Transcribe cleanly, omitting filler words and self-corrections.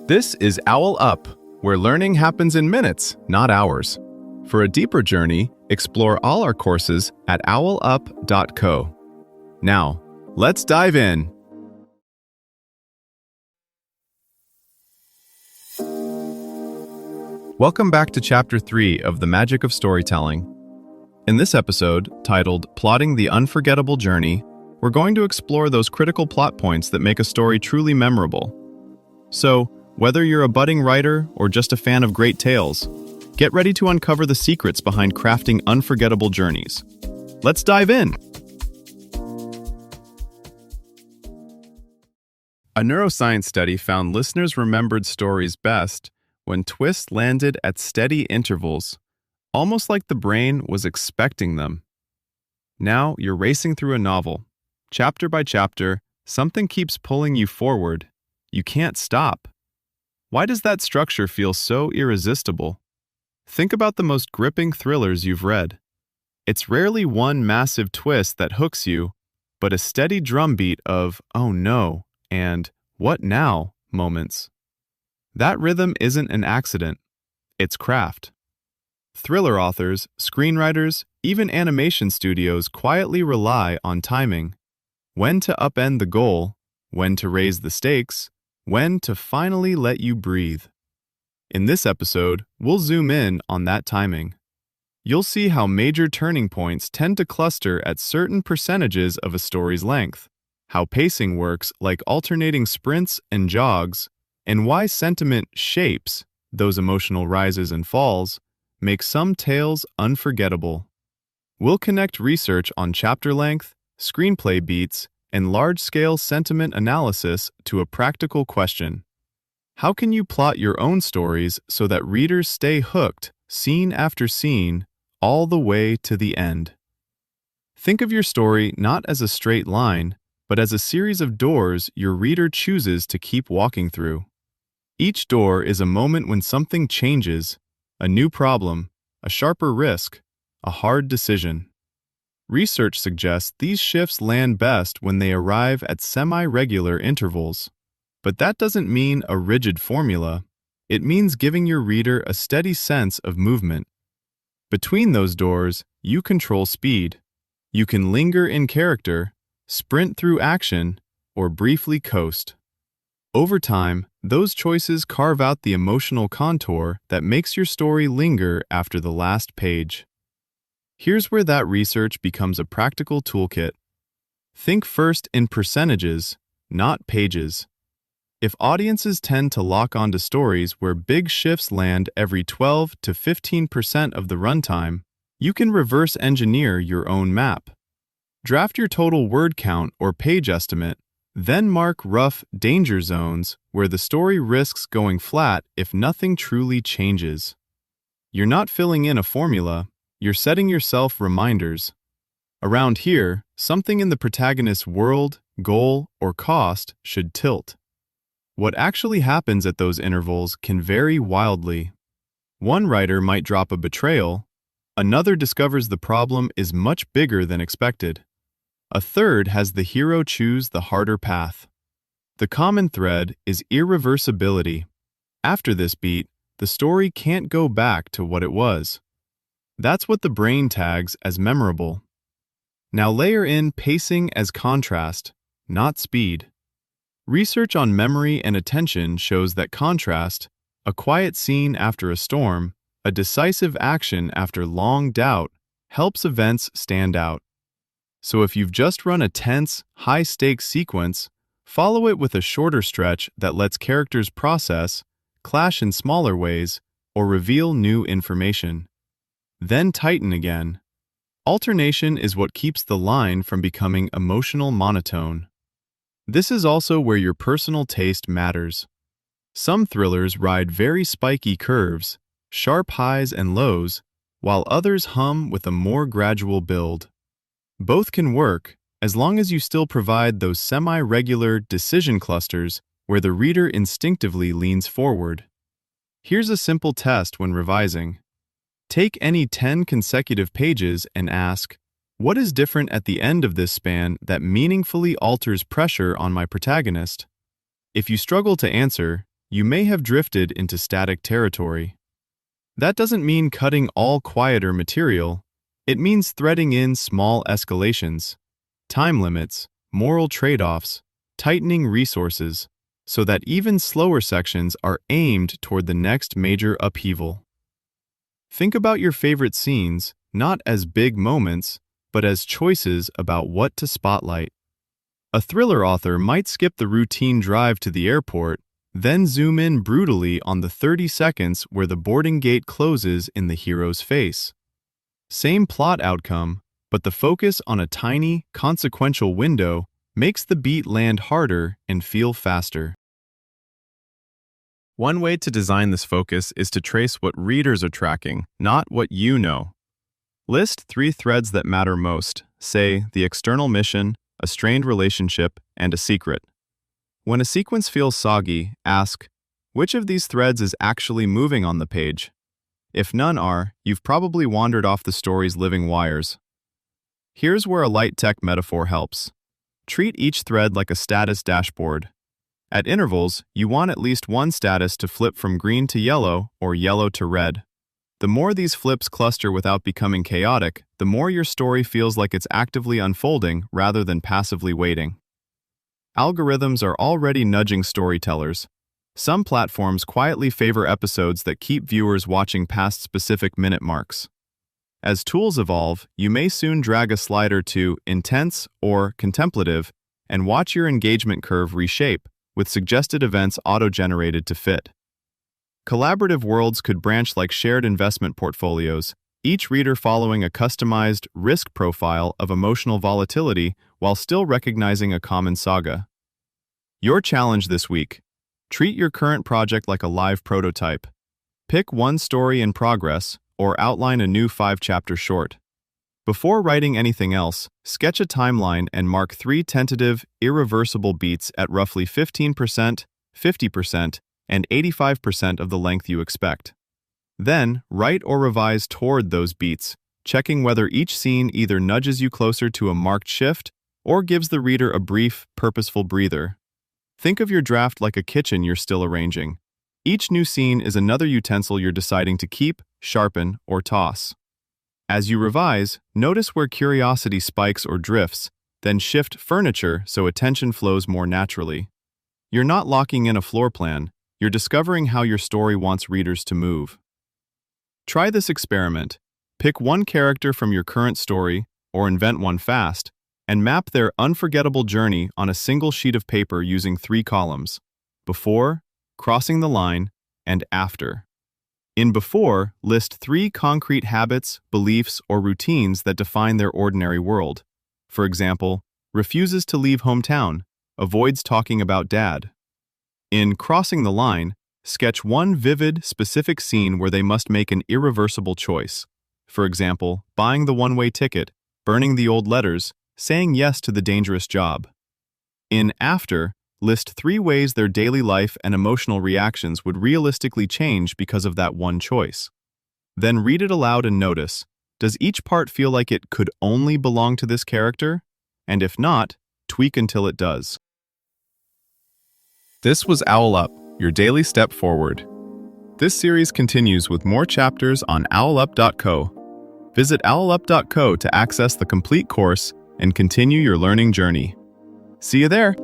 This is OwlUp, where learning happens in minutes, not hours. For a deeper journey, explore all our courses at owlup.co. Now, let's dive in. Welcome back to Chapter 3 of The Magic of Storytelling. In this episode, titled Plotting the Unforgettable Journey, we're going to explore those critical plot points that make a story truly memorable. So, whether you're a budding writer or just a fan of great tales, get ready to uncover the secrets behind crafting unforgettable journeys. Let's dive in! A neuroscience study found listeners remembered stories best when twists landed at steady intervals, almost like the brain was expecting them. Now you're racing through a novel. Chapter by chapter, something keeps pulling you forward. You can't stop. Why does that structure feel so irresistible? Think about the most gripping thrillers you've read. It's rarely one massive twist that hooks you, but a steady drumbeat of, "Oh no," and "What now?" moments. That rhythm isn't an accident. It's craft. Thriller authors, screenwriters, even animation studios quietly rely on timing. When to upend the goal, when to raise the stakes, when to finally let you breathe. In this episode, we'll zoom in on that timing. You'll see how major turning points tend to cluster at certain percentages of a story's length, how pacing works like alternating sprints and jogs, and why sentiment shapes, those emotional rises and falls, make some tales unforgettable. We'll connect research on chapter length, screenplay beats, and large-scale sentiment analysis to a practical question. How can you plot your own stories so that readers stay hooked, scene after scene, all the way to the end? Think of your story not as a straight line, but as a series of doors your reader chooses to keep walking through. Each door is a moment when something changes, a new problem, a sharper risk, a hard decision. Research suggests these shifts land best when they arrive at semi-regular intervals. But that doesn't mean a rigid formula. It means giving your reader a steady sense of movement. Between those doors, you control speed. You can linger in character, sprint through action, or briefly coast. Over time, those choices carve out the emotional contour that makes your story linger after the last page. Here's where that research becomes a practical toolkit. Think first in percentages, not pages. If audiences tend to lock onto stories where big shifts land every 12 to 15% of the runtime, you can reverse engineer your own map. Draft your total word count or page estimate, then mark rough danger zones where the story risks going flat if nothing truly changes. You're not filling in a formula, you're setting yourself reminders. Around here, something in the protagonist's world, goal, or cost should tilt. What actually happens at those intervals can vary wildly. One writer might drop a betrayal, another discovers the problem is much bigger than expected. A third has the hero choose the harder path. The common thread is irreversibility. After this beat, the story can't go back to what it was. That's what the brain tags as memorable. Now layer in pacing as contrast, not speed. Research on memory and attention shows that contrast, a quiet scene after a storm, a decisive action after long doubt, helps events stand out. So if you've just run a tense, high-stakes sequence, follow it with a shorter stretch that lets characters process, clash in smaller ways, or reveal new information. Then tighten again. Alternation is what keeps the line from becoming emotional monotone. This is also where your personal taste matters. Some thrillers ride very spiky curves, sharp highs and lows, while others hum with a more gradual build. Both can work, as long as you still provide those semi-regular decision clusters where the reader instinctively leans forward. Here's a simple test when revising. Take any 10 consecutive pages and ask, what is different at the end of this span that meaningfully alters pressure on my protagonist? If you struggle to answer, you may have drifted into static territory. That doesn't mean cutting all quieter material. It means threading in small escalations, time limits, moral trade-offs, tightening resources, so that even slower sections are aimed toward the next major upheaval. Think about your favorite scenes not as big moments, but as choices about what to spotlight. A thriller author might skip the routine drive to the airport, then zoom in brutally on the 30 seconds where the boarding gate closes in the hero's face. Same plot outcome, but the focus on a tiny, consequential window makes the beat land harder and feel faster. One way to design this focus is to trace what readers are tracking, not what you know. List 3 threads that matter most, say the external mission, a strained relationship, and a secret. When a sequence feels soggy, ask, which of these threads is actually moving on the page? If none are, you've probably wandered off the story's living wires. Here's where a light tech metaphor helps. Treat each thread like a status dashboard. At intervals, you want at least one status to flip from green to yellow or yellow to red. The more these flips cluster without becoming chaotic, the more your story feels like it's actively unfolding rather than passively waiting. Algorithms are already nudging storytellers. Some platforms quietly favor episodes that keep viewers watching past specific minute marks. As tools evolve, you may soon drag a slider to intense or contemplative and watch your engagement curve reshape, with suggested events auto-generated to fit. Collaborative worlds could branch like shared investment portfolios, each reader following a customized risk profile of emotional volatility while still recognizing a common saga. Your challenge this week: treat your current project like a live prototype. Pick one story in progress or outline a new 5-chapter short. Before writing anything else, sketch a timeline and mark 3 tentative, irreversible beats at roughly 15%, 50%, and 85% of the length you expect. Then, write or revise toward those beats, checking whether each scene either nudges you closer to a marked shift or gives the reader a brief, purposeful breather. Think of your draft like a kitchen you're still arranging. Each new scene is another utensil you're deciding to keep, sharpen, or toss. As you revise, notice where curiosity spikes or drifts, then shift furniture so attention flows more naturally. You're not locking in a floor plan, you're discovering how your story wants readers to move. Try this experiment. Pick one character from your current story, or invent one fast, and map their unforgettable journey on a single sheet of paper using 3 columns: before, crossing the line, and after. In before, list 3 concrete habits, beliefs, or routines that define their ordinary world. For example, refuses to leave hometown, avoids talking about dad. In crossing the line, sketch one vivid, specific scene where they must make an irreversible choice. For example, buying the one-way ticket, burning the old letters, saying yes to the dangerous job. In after, list 3 ways their daily life and emotional reactions would realistically change because of that one choice. Then read it aloud and notice, does each part feel like it could only belong to this character? And if not, tweak until it does. This was OwlUp, your daily step forward. This series continues with more chapters on OwlUp.co. Visit OwlUp.co to access the complete course and continue your learning journey. See you there!